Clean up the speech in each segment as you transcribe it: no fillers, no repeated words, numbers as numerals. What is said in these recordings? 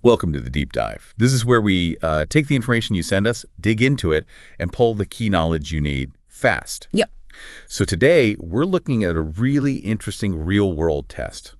Welcome to the Deep Dive. This is where we take the information you send us, dig into it, and pull the key knowledge you need fast. Yep. So today, we're looking at a really interesting real-world test.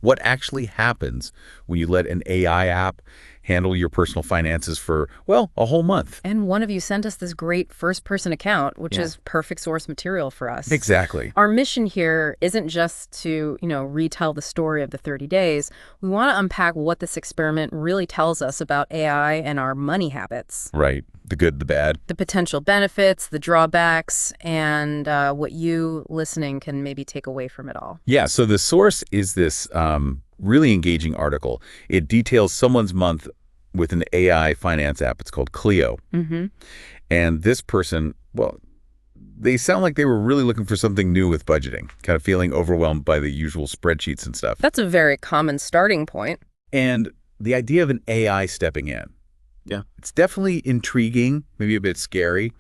What actually happens when you let an AI app handle your personal finances for, well, a whole month? And one of you sent us this great first-person account, which is perfect source material for us. Exactly. Our mission here isn't just to, retell the story of the 30 days. We want to unpack what this experiment really tells us about AI and our money habits. Right. The good, the bad. The potential benefits, the drawbacks, and what you listening can maybe take away from it all. Yeah, so the source is this really engaging article. It details someone's month with an AI finance app. It's called Cleo. Mm-hmm. And this person, well, they sound like they were really looking for something new with budgeting, kind of feeling overwhelmed by the usual spreadsheets and stuff. That's a very common starting point. And the idea of an AI stepping in. Yeah. It's definitely intriguing, maybe a bit scary,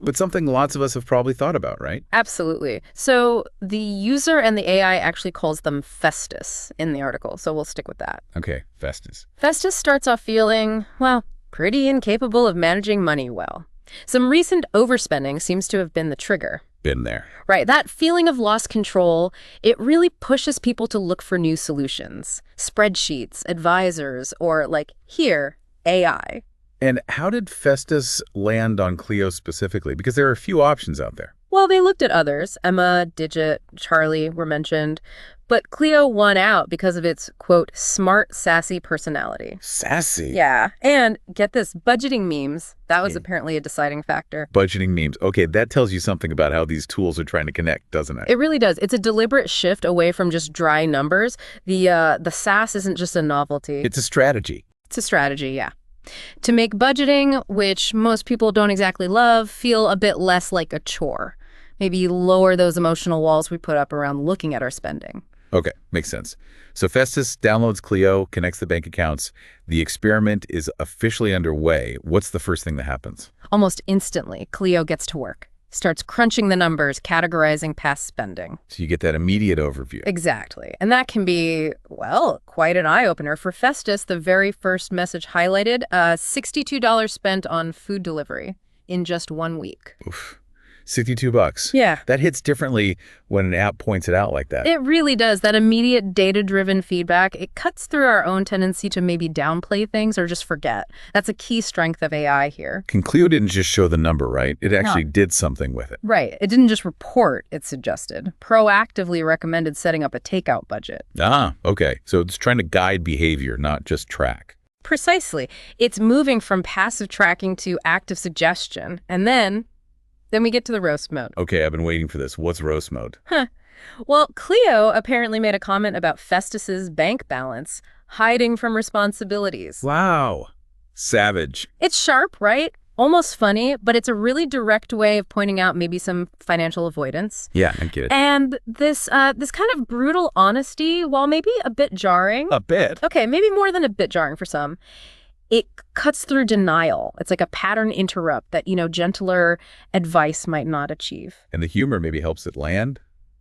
but something lots of us have probably thought about, right? Absolutely. So the user and the AI actually calls them Festus in the article, so we'll stick with that. Okay, Festus. Festus starts off feeling, well, pretty incapable of managing money well. Some recent overspending seems to have been the trigger. Been there. Right, that feeling of lost control, it really pushes people to look for new solutions. Spreadsheets, advisors, or here, AI. And how did Festus land on Cleo specifically? Because there are a few options out there. Well, they looked at others. Emma, Digit, Charlie were mentioned. But Cleo won out because of its, quote, smart, sassy personality. Sassy? Yeah. And get this, budgeting memes. That was apparently a deciding factor. Budgeting memes. Okay, that tells you something about how these tools are trying to connect, doesn't it? It really does. It's a deliberate shift away from just dry numbers. The sass isn't just a novelty. It's a strategy. It's a strategy, yeah. To make budgeting, which most people don't exactly love, feel a bit less like a chore. Maybe lower those emotional walls we put up around looking at our spending. Okay, makes sense. So Festus downloads Cleo, connects the bank accounts. The experiment is officially underway. What's the first thing that happens? Almost instantly, Cleo gets to work. Starts crunching the numbers, categorizing past spending. So you get that immediate overview. Exactly. And that can be, well, quite an eye-opener. For Festus, the very first message highlighted, $62 spent on food delivery in just 1 week. Oof. $62. Yeah. That hits differently when an app points it out like that. It really does. That immediate data-driven feedback, it cuts through our own tendency to maybe downplay things or just forget. That's a key strength of AI here. Cleo didn't just show the number, right? It actually did something with it. Right. It didn't just report, it suggested. Proactively recommended setting up a takeout budget. Ah, okay. So it's trying to guide behavior, not just track. Precisely. It's moving from passive tracking to active suggestion. And then we get to the roast mode. Okay, I've been waiting for this. What's roast mode? Well, Cleo apparently made a comment about Festus's bank balance hiding from responsibilities. Wow. Savage. It's sharp, right? Almost funny, but it's a really direct way of pointing out maybe some financial avoidance. Yeah, I get it. And this kind of brutal honesty, while maybe a bit jarring. A bit? Okay, maybe more than a bit jarring for some. It cuts through denial. It's like a pattern interrupt that, gentler advice might not achieve. And the humor maybe helps it land,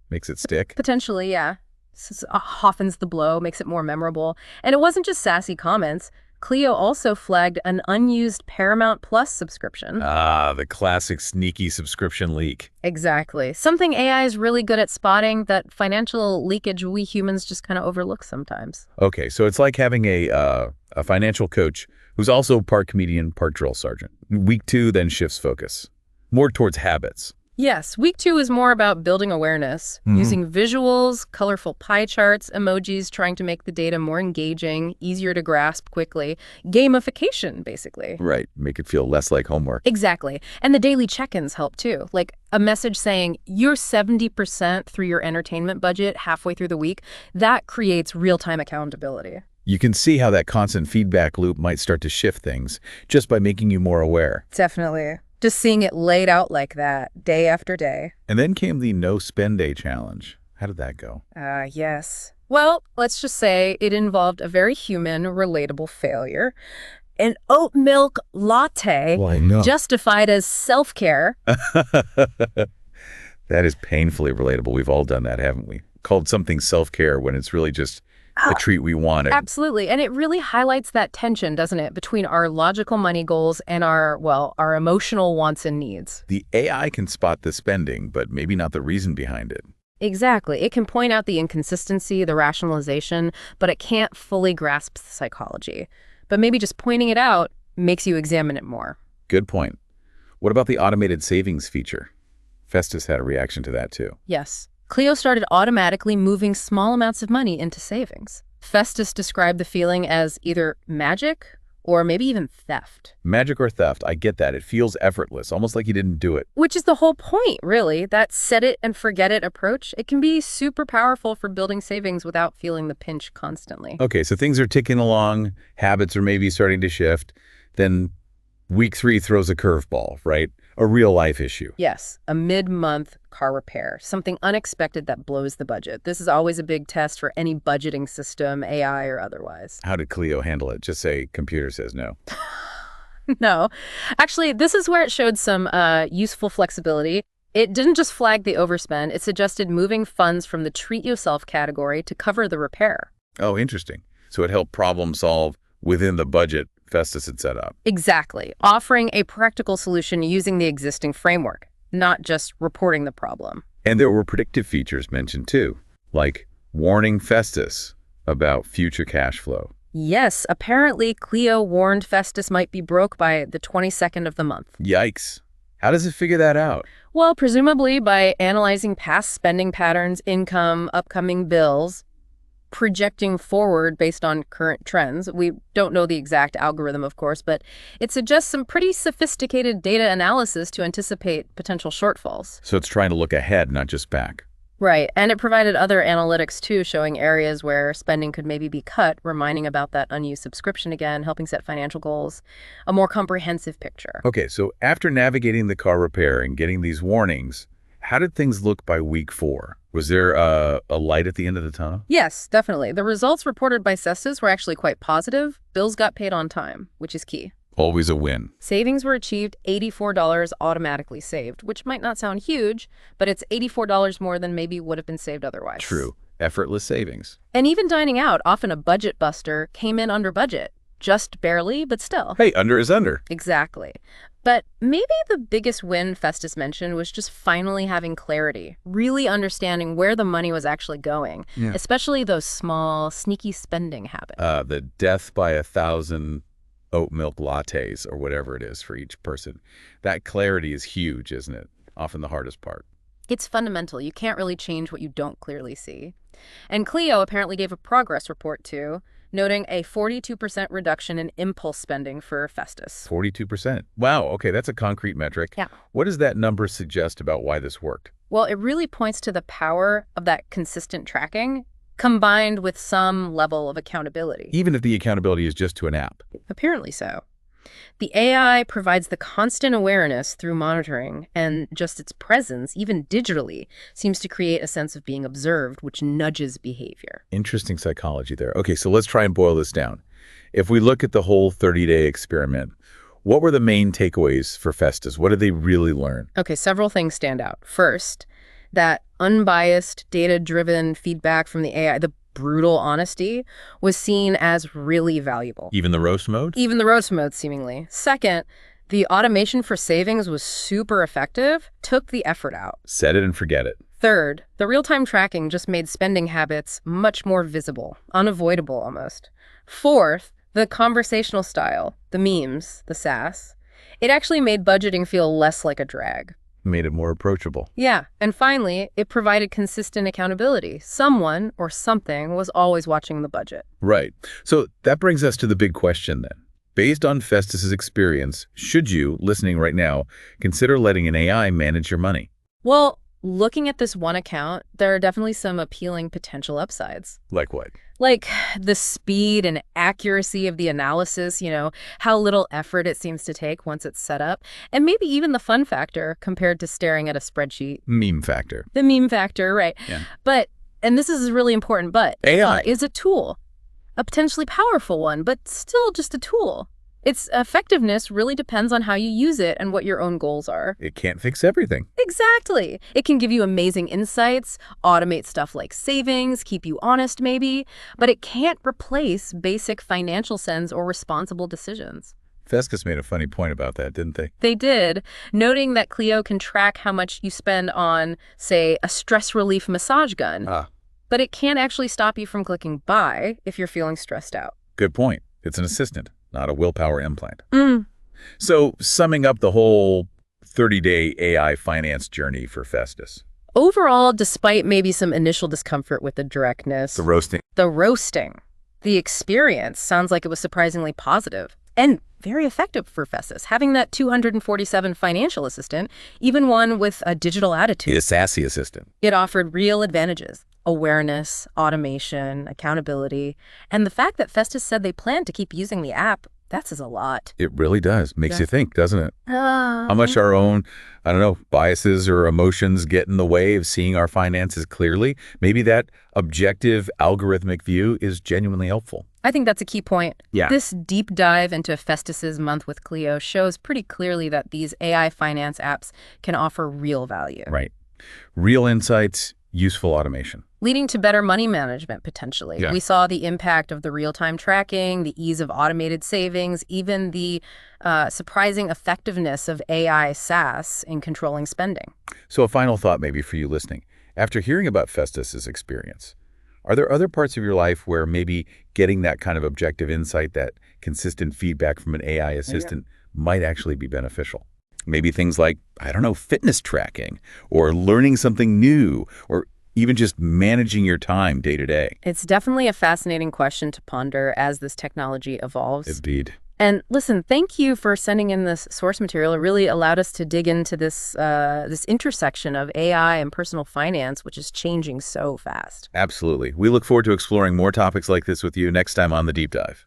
makes it stick. Potentially, yeah. Softens the blow, makes it more memorable. And it wasn't just sassy comments. Cleo also flagged an unused Paramount Plus subscription. Ah, the classic sneaky subscription leak. Exactly. Something AI is really good at spotting, that financial leakage we humans just kind of overlook sometimes. Okay, so it's like having a financial coach who's also part comedian, part drill sergeant. Week 2 then shifts focus, more towards habits. Yes, week 2 is more about building awareness, using visuals, colorful pie charts, emojis, trying to make the data more engaging, easier to grasp quickly. Gamification, basically. Right, make it feel less like homework. Exactly. And the daily check-ins help too. Like a message saying, you're 70% through your entertainment budget halfway through the week. That creates real-time accountability. You can see how that constant feedback loop might start to shift things just by making you more aware. Definitely. Just seeing it laid out like that, day after day. And then came the no spend day challenge. How did that go? Yes. Well, let's just say it involved a very human, relatable failure. An oat milk latte justified as self-care. That is painfully relatable. We've all done that, haven't we? Called something self-care when it's really just the treat we wanted. Absolutely. And it really highlights that tension, doesn't it, between our logical money goals and our emotional wants and needs. The AI can spot the spending, but maybe not the reason behind it. Exactly. It can point out the inconsistency, the rationalization, but it can't fully grasp the psychology. But maybe just pointing it out makes you examine it more. Good point. What about the automated savings feature? Festus had a reaction to that too. Yes. Cleo started automatically moving small amounts of money into savings. Festus described the feeling as either magic or maybe even theft. Magic or theft, I get that. It feels effortless, almost like he didn't do it. Which is the whole point, really. That set it and forget it approach. It can be super powerful for building savings without feeling the pinch constantly. Okay, so things are ticking along, habits are maybe starting to shift, then week 3 throws a curveball, right? A real-life issue. Yes, a mid-month car repair, something unexpected that blows the budget. This is always a big test for any budgeting system, AI or otherwise. How did Cleo handle it? Just say, computer says no. No. Actually, this is where it showed some useful flexibility. It didn't just flag the overspend, it suggested moving funds from the treat yourself category to cover the repair. Oh, interesting. So it helped problem solve within the budget Festus had set up. Exactly. Offering a practical solution using the existing framework, not just reporting the problem. And there were predictive features mentioned too, like warning Festus about future cash flow. Yes, apparently Cleo warned Festus might be broke by the 22nd of the month. Yikes. How does it figure that out? Well, presumably by analyzing past spending patterns, income, upcoming bills, projecting forward based on current trends. We don't know the exact algorithm, of course, but it suggests some pretty sophisticated data analysis to anticipate potential shortfalls. So it's trying to look ahead, not just back. Right, and it provided other analytics too, showing areas where spending could maybe be cut, reminding about that unused subscription again, helping set financial goals, a more comprehensive picture. Okay, so after navigating the car repair and getting these warnings, how did things look by week 4? Was there a light at the end of the tunnel? Yes, definitely. The results reported by Cestus were actually quite positive. Bills got paid on time, which is key. Always a win. Savings were achieved, $84 automatically saved, which might not sound huge, but it's $84 more than maybe would have been saved otherwise. True. Effortless savings. And even dining out, often a budget buster, came in under budget. Just barely, but still. Hey, under is under. Exactly. But maybe the biggest win Festus mentioned was just finally having clarity, really understanding where the money was actually going, especially those small, sneaky spending habits. The death by 1,000 oat milk lattes or whatever it is for each person. That clarity is huge, isn't it? Often the hardest part. It's fundamental. You can't really change what you don't clearly see. And Cleo apparently gave a progress report too, noting a 42% reduction in impulse spending for Festus. 42%. Wow, okay, that's a concrete metric. Yeah. What does that number suggest about why this worked? Well, it really points to the power of that consistent tracking combined with some level of accountability. Even if the accountability is just to an app. Apparently so. The AI provides the constant awareness through monitoring, and just its presence, even digitally, seems to create a sense of being observed, which nudges behavior. Interesting psychology there. Okay, so let's try and boil this down. If we look at the whole 30-day experiment, what were the main takeaways for Festus? What did they really learn? Okay, several things stand out. First, that unbiased, data-driven feedback from the AI, the brutal honesty, was seen as really valuable. Even the roast mode? Even the roast mode, seemingly. Second, the automation for savings was super effective, took the effort out. Set it and forget it. Third, the real-time tracking just made spending habits much more visible, unavoidable almost. Fourth, the conversational style, the memes, the sass, it actually made budgeting feel less like a drag. Made it more approachable. Yeah, and finally, it provided consistent accountability. Someone or something was always watching the budget. Right. So that brings us to the big question then. Based on Festus's experience, should you, listening right now, consider letting an AI manage your money? Well, looking at this one account, there are definitely some appealing potential upsides. Like what? Like the speed and accuracy of the analysis, how little effort it seems to take once it's set up, and maybe even the fun factor compared to staring at a spreadsheet. Meme factor. The meme factor, right. Yeah. But, and this is really important, but AI is a tool, a potentially powerful one, but still just a tool. Its effectiveness really depends on how you use it and what your own goals are. It can't fix everything. Exactly. It can give you amazing insights, automate stuff like savings, keep you honest maybe, but it can't replace basic financial sense or responsible decisions. Festus made a funny point about that, didn't they? They did, noting that Cleo can track how much you spend on, say, a stress relief massage gun, but it can't actually stop you from clicking buy if you're feeling stressed out. Good point. It's an assistant, not a willpower implant. Mm. So, summing up the whole 30-day AI finance journey for Festus. Overall, despite maybe some initial discomfort with the directness, The roasting. the experience sounds like it was surprisingly positive and very effective for Festus, having that 247 financial assistant, even one with a digital attitude. A sassy assistant. It offered real advantages: awareness, automation, accountability, and the fact that Festus said they plan to keep using the app, that says a lot. It really does. Makes you think, doesn't it? How How much our own, biases or emotions get in the way of seeing our finances clearly. Maybe that objective algorithmic view is genuinely helpful. I think that's a key point. Yeah. This deep dive into Festus's month with Cleo shows pretty clearly that these AI finance apps can offer real value. Right. Real insights, useful automation. Leading to better money management, potentially. Yeah. We saw the impact of the real-time tracking, the ease of automated savings, even the surprising effectiveness of AI SaaS in controlling spending. So a final thought maybe for you listening. After hearing about Festus's experience, are there other parts of your life where maybe getting that kind of objective insight, that consistent feedback from an AI assistant might actually be beneficial? Maybe things like, fitness tracking, or learning something new, or even just managing your time day to day. It's definitely a fascinating question to ponder as this technology evolves. Indeed. And listen, thank you for sending in this source material. It really allowed us to dig into this intersection of AI and personal finance, which is changing so fast. Absolutely. We look forward to exploring more topics like this with you next time on The Deep Dive.